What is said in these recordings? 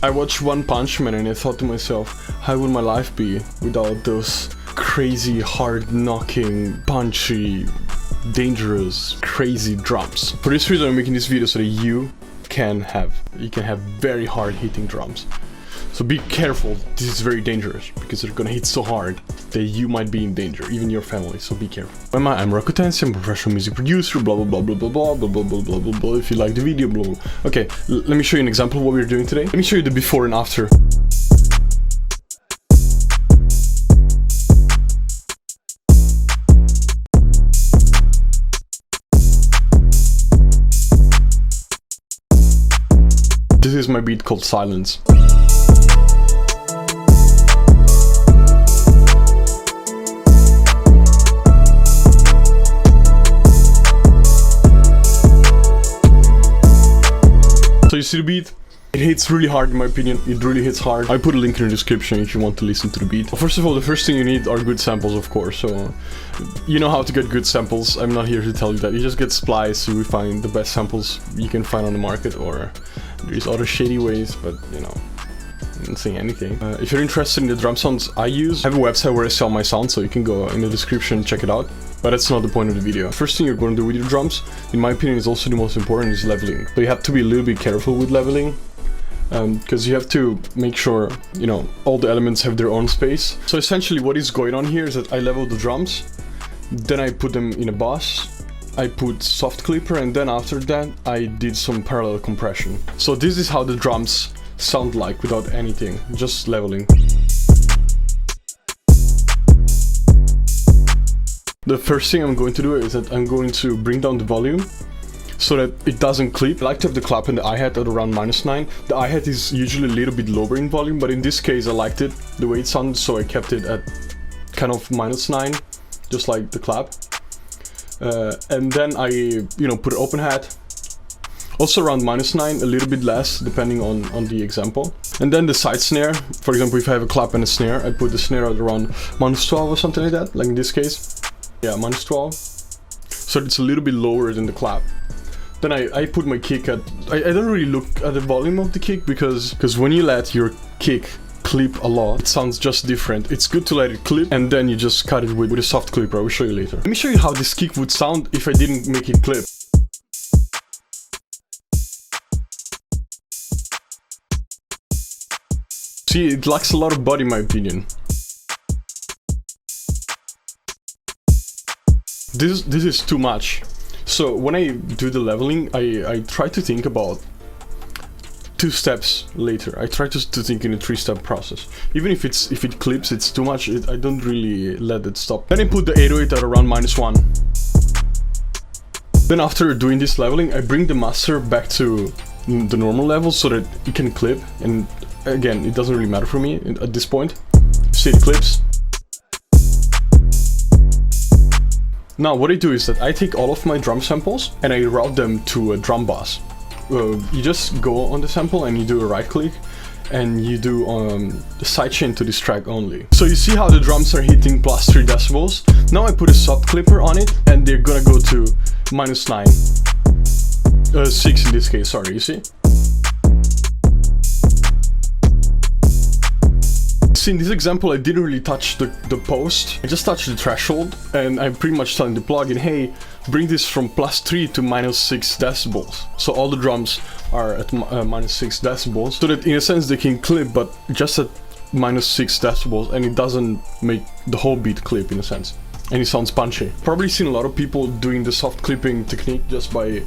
I watched One Punch Man and I thought to myself, how would my life be without those crazy, hard-knocking, punchy, dangerous, crazy drums? For this reason, I'm making this video so that you can have very hard-hitting drums. So be careful, this is very dangerous, because they're gonna hit so hard that you might be in danger, even your family, so be careful. I'm Roko, I'm a professional music producer, blah blah blah blah blah blah blah blah blah blah blah blah. If you like the video, blah blah. Okay, let me show you an example of what we're doing today. Let me show you the before and after. This is my beat called Silence. So you see the beat? It hits really hard in my opinion, it really hits hard. I put a link in the description if you want to listen to the beat. First of all, the first thing you need are good samples, of course, so you know how to get good samples. I'm not here to tell you that. You just get Splice, you will find the best samples you can find on the market, or there's other shady ways, but you know, I'm not saying anything. If you're interested in the drum sounds I use, I have a website where I sell my sound, so you can go in the description and check it out. But that's not the point of the video. First thing you're going to do with your drums, in my opinion, is also the most important, is leveling. So you have to be a little bit careful with leveling, because you have to make sure, you know, all the elements have their own space. So essentially what is going on here is that I level the drums, then I put them in a bus, I put soft clipper, and then after that I did some parallel compression. So this is how the drums sound like without anything, just leveling. The first thing I'm going to do is that I'm going to bring down the volume so that it doesn't clip. I like to have the clap and the hi-hat at around -9. The hi-hat is usually a little bit lower in volume, but in this case I liked it, the way it sounded, so I kept it at kind of -9, just like the clap. And then I, you know, put an open hat, also around -9, a little bit less, depending on the example. And then the side snare, for example, if I have a clap and a snare, I put the snare at around -12 or something like that, like in this case. Yeah, -12. So it's a little bit lower than the clap. Then I put my kick at... I don't really look at the volume of the kick, because when you let your kick clip a lot, it sounds just different. It's good to let it clip, and then you just cut it with a soft clipper. I will show you later. Let me show you how this kick would sound if I didn't make it clip. See, it lacks a lot of body in my opinion. This is too much. So when I do the leveling, I try to think about 2 steps later. I try to think in a 3-step process. Even if it clips, it's too much, I don't really let it stop. Then I put the 808 at around -1. Then after doing this leveling, I bring the master back to the normal level so that it can clip. And again, it doesn't really matter for me at this point. See, it clips. Now what I do is that I take all of my drum samples and I route them to a drum bus. You just go on the sample and you do a right click and you do the sidechain to this track only. So you see how the drums are hitting +3 decibels. Now I put a soft clipper on it and they're gonna go to -9. 6 in this case, sorry, you see? In this example, I didn't really touch the post, I just touched the threshold, and I'm pretty much telling the plugin, hey, bring this from +3 to -6 decibels. So all the drums are at -6 decibels, so that in a sense they can clip, but just at -6 decibels, and it doesn't make the whole beat clip in a sense. And it sounds punchy. Probably seen a lot of people doing the soft clipping technique just by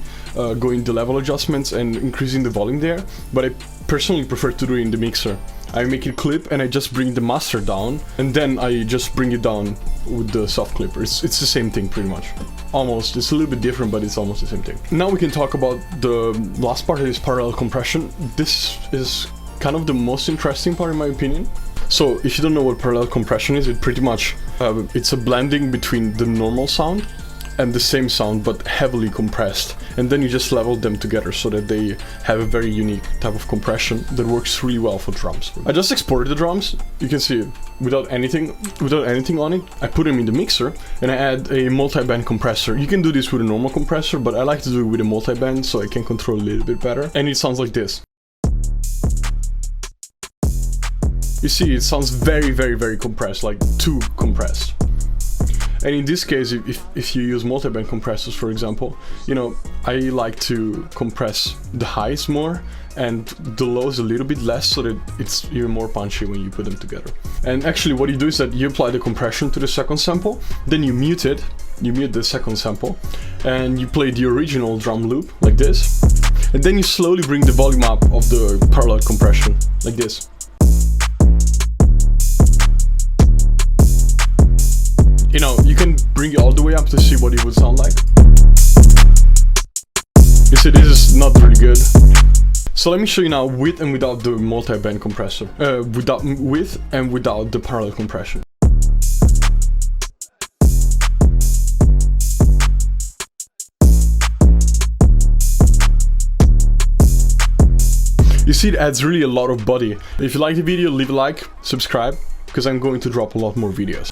going the level adjustments and increasing the volume there, but I personally prefer to do it in the mixer. I make it clip and I just bring the master down, and then I just bring it down with the soft clipper. It's the same thing pretty much. Almost. It's a little bit different, but it's almost the same thing. Now we can talk about the last part, is parallel compression. This is kind of the most interesting part in my opinion. So if you don't know what parallel compression is, it pretty much it's a blending between the normal sound and the same sound but heavily compressed, and then you just level them together so that they have a very unique type of compression that works really well for drums. I just exported the drums, you can see, without anything on it. I put them in the mixer and I add a multi-band compressor. You can do this with a normal compressor, but I like to do it with a multi-band so I can control it a little bit better, and it sounds like this. You see, it sounds very compressed, like too compressed. And in this case, if you use multi-band compressors, for example, you know, I like to compress the highs more and the lows a little bit less, so that it's even more punchy when you put them together. And actually what you do is that you apply the compression to the second sample, then you mute it, you mute the second sample, and you play the original drum loop, like this. And then you slowly bring the volume up of the parallel compression, like this. You know, you can bring it all the way up to see what it would sound like. You see, this is not really good. So let me show you now with and without the multi-band compressor. With and without the parallel compression. You see, it adds really a lot of body. If you like the video, leave a like, subscribe, because I'm going to drop a lot more videos.